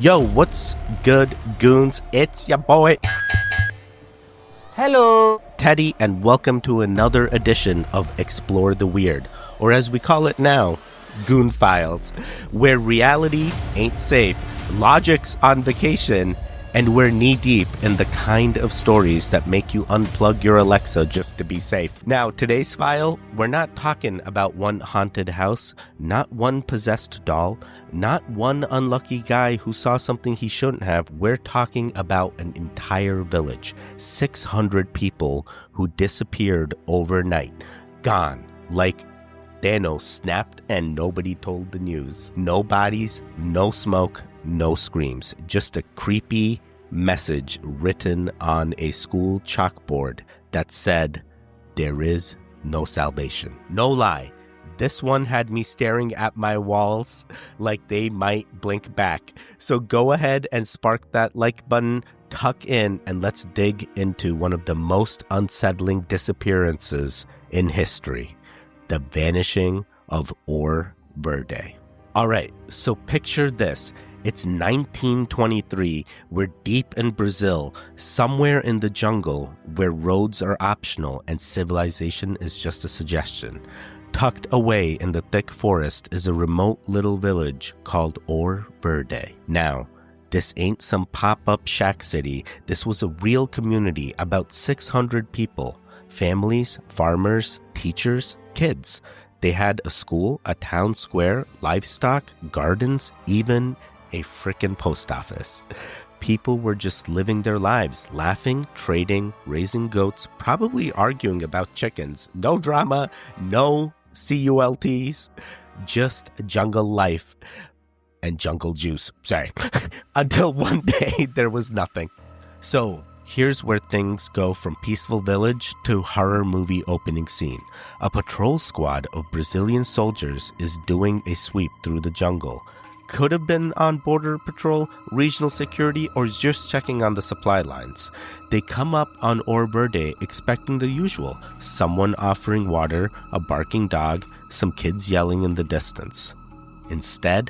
Yo, what's good, goons? It's your boy, Hello! Teddy, and welcome to another edition of Explore the Weird, or as we call it now, Goon Files, where reality ain't safe, logic's on vacation, and we're knee-deep in the kind of stories that make you unplug your Alexa just to be safe. Now, today's file, we're not talking about one haunted house, not one possessed doll, not one unlucky guy who saw something he shouldn't have. We're talking about an entire village, 600 people who disappeared overnight, gone, like Thanos snapped and nobody told the news. No bodies, no smoke, no screams. Just a creepy message written on a school chalkboard that said, "There is no salvation." No lie. This one had me staring at my walls like they might blink back. So go ahead and spark that like button, tuck in, and let's dig into one of the most unsettling disappearances in history. The vanishing of Hoer Verde. Alright, so picture this. It's 1923. We're deep in Brazil, somewhere in the jungle where roads are optional and civilization is just a suggestion. Tucked away in the thick forest is a remote little village called Hoer Verde. Now, this ain't some pop-up shack city. This was a real community, about 600 people. Families, farmers, teachers, kids. They had a school, a town square, livestock, gardens, even a frickin' post office. People were just living their lives, laughing, trading, raising goats, probably arguing about chickens. No drama, no CULTs, just jungle life and jungle juice. Sorry. Until one day there was nothing. So here's where things go from peaceful village to horror movie opening scene. A patrol squad of Brazilian soldiers is doing a sweep through the jungle. Could have been on border patrol, regional security, or just checking on the supply lines. They come up on Hoer Verde expecting the usual. Someone offering water, a barking dog, some kids yelling in the distance. Instead,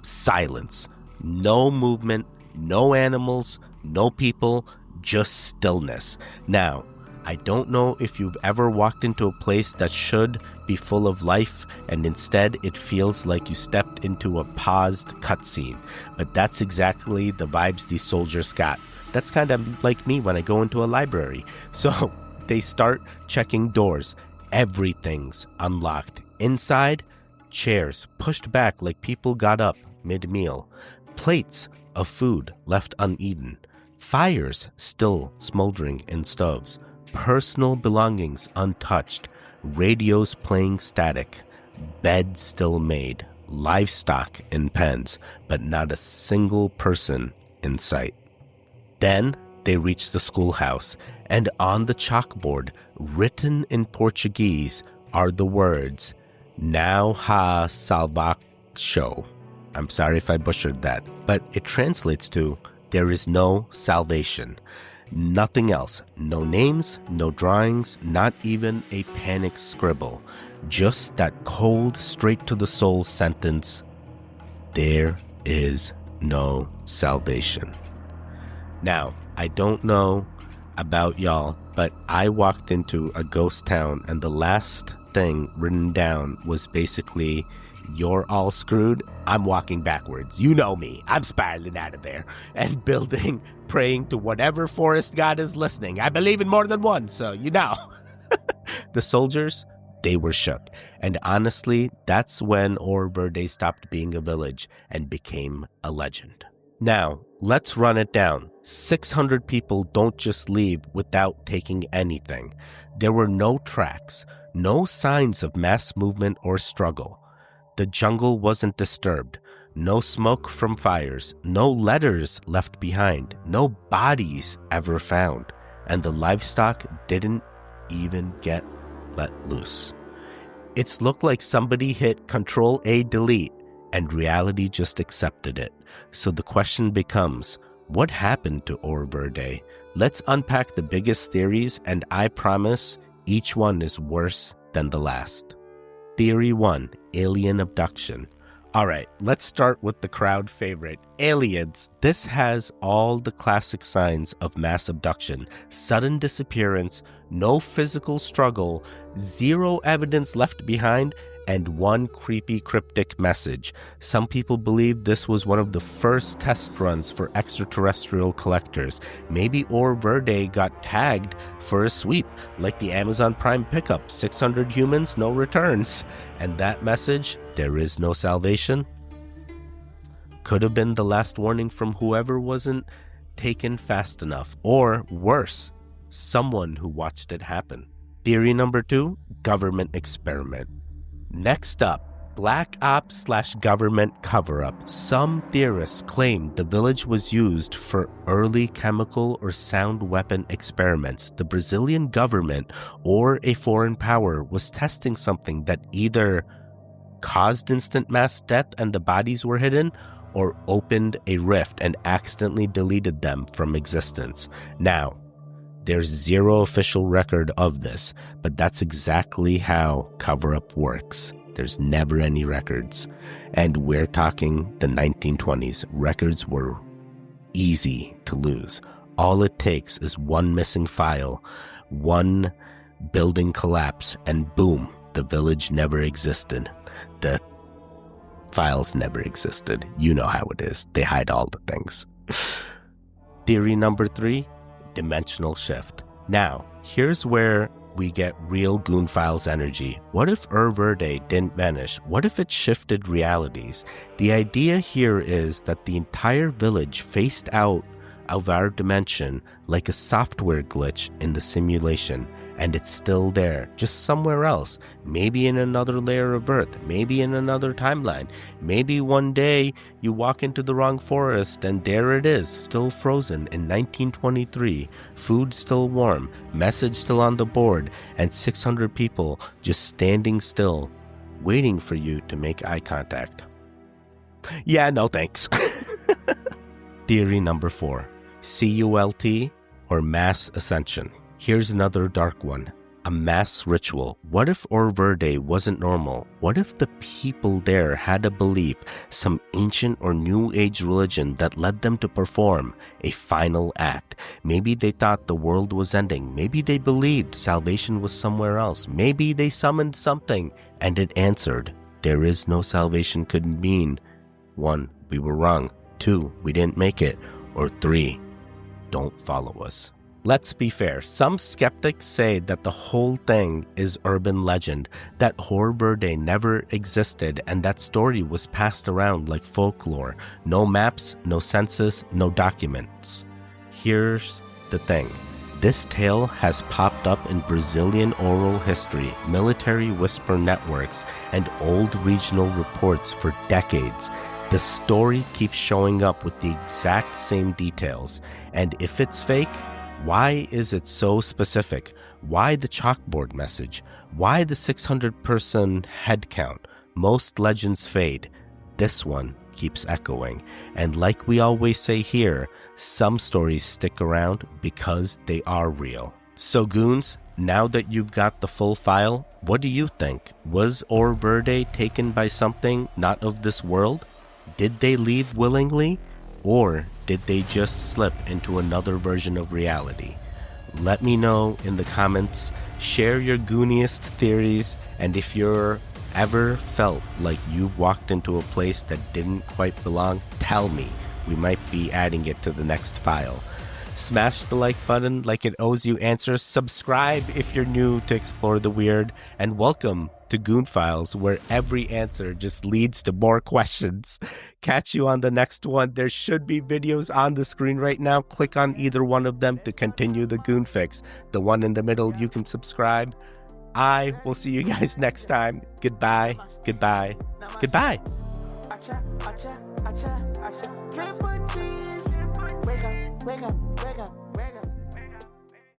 silence. No movement, no animals, no people, just stillness. Now, I don't know if you've ever walked into a place that should be full of life and instead it feels like you stepped into a paused cutscene. But that's exactly the vibes these soldiers got. That's kind of like me when I go into a library. So they start checking doors. Everything's unlocked. Inside, chairs pushed back like people got up mid-meal. Plates of food left uneaten. Fires still smoldering in stoves. Personal belongings untouched. Radios playing static. Beds still made. Livestock in pens, but not a single person in sight. Then they reach the schoolhouse, and on the chalkboard, written in Portuguese, are the words, "Now ha salvação." I'm sorry if I butchered that, but it translates to, "There is no salvation." Nothing else. No names, no drawings, not even a panic scribble. Just that cold, straight-to-the-soul sentence, "There is no salvation." Now, I don't know about y'all, but I walked into a ghost town and the last thing written down was basically, "You're all screwed. I'm walking backwards. You know me. I'm spiraling out of there." And building, praying to whatever forest god is listening. I believe in more than one, so you know. The soldiers, they were shook. And honestly, that's when Hoer Verde stopped being a village and became a legend. Now, let's run it down. 600 people don't just leave without taking anything. There were no tracks, no signs of mass movement or struggle. The jungle wasn't disturbed. No smoke from fires, no letters left behind, no bodies ever found, and the livestock didn't even get let loose. It's looked like somebody hit Control-A-Delete and reality just accepted it. So the question becomes, what happened to Hoer Verde? Let's unpack the biggest theories, and I promise each one is worse than the last. Theory 1, alien abduction. All right, let's start with the crowd favorite, aliens. This has all the classic signs of mass abduction: sudden disappearance, no physical struggle, zero evidence left behind, and one creepy cryptic message. Some people believe this was one of the first test runs for extraterrestrial collectors. Maybe Hoer Verde got tagged for a sweep, like the Amazon Prime pickup, 600 humans, no returns. And that message, there is no salvation, could have been the last warning from whoever wasn't taken fast enough, or worse, someone who watched it happen. Theory number 2, government experiment. Next up, Black Ops/government cover-up. Some theorists claim the village was used for early chemical or sound weapon experiments. The Brazilian government or a foreign power was testing something that either caused instant mass death and the bodies were hidden, or opened a rift and accidentally deleted them from existence. Now, there's zero official record of this, but that's exactly how cover-up works. There's never any records. And we're talking the 1920s. Records were easy to lose. All it takes is one missing file, one building collapse, and boom, the village never existed. The files never existed. You know how it is. They hide all the things. Theory number 3, dimensional shift. Now, here's where we get real Goon Files energy. What if Hoer Verde didn't vanish? What if it shifted realities? The idea here is that the entire village faced out of our dimension like a software glitch in the simulation, and it's still there, just somewhere else, maybe in another layer of Earth, maybe in another timeline. Maybe one day you walk into the wrong forest and there it is, still frozen in 1923, food still warm, message still on the board, and 600 people just standing still, waiting for you to make eye contact. Yeah, no thanks. Theory number 4, CULT or mass ascension. Here's another dark one, a mass ritual. What if Hoer Verde wasn't normal? What if the people there had a belief, some ancient or new age religion that led them to perform a final act? Maybe they thought the world was ending. Maybe they believed salvation was somewhere else. Maybe they summoned something and it answered. There is no salvation could mean 1, we were wrong, 2, we didn't make it, or 3, don't follow us. Let's be fair, some skeptics say that the whole thing is urban legend, that Hoer Verde never existed and that story was passed around like folklore. No maps, no census, no documents. Here's the thing. This tale has popped up in Brazilian oral history, military whisper networks, and old regional reports for decades. The story keeps showing up with the exact same details, and if it's fake, why is it so specific? Why the chalkboard message? Why the 600-person head count? Most legends fade. This one keeps echoing. And like we always say here, some stories stick around because they are real. So goons, now that you've got the full file, what do you think? Was Hoer Verde taken by something not of this world? Did they leave willingly? Or did they just slip into another version of reality? Let me know in the comments. Share your gooniest theories, and if you're ever felt like you walked into a place that didn't quite belong, tell me. We might be adding it to the next file. Smash the like button like it owes you answers. Subscribe if you're new to explore the weird, and welcome to Goon Files, where every answer just leads to more questions. Catch you on the next one. There should be videos on the screen right now. Click on either one of them to continue the Goon Fix. The one in the middle, you can subscribe. I will see you guys next time. Goodbye, goodbye, goodbye. Wake up.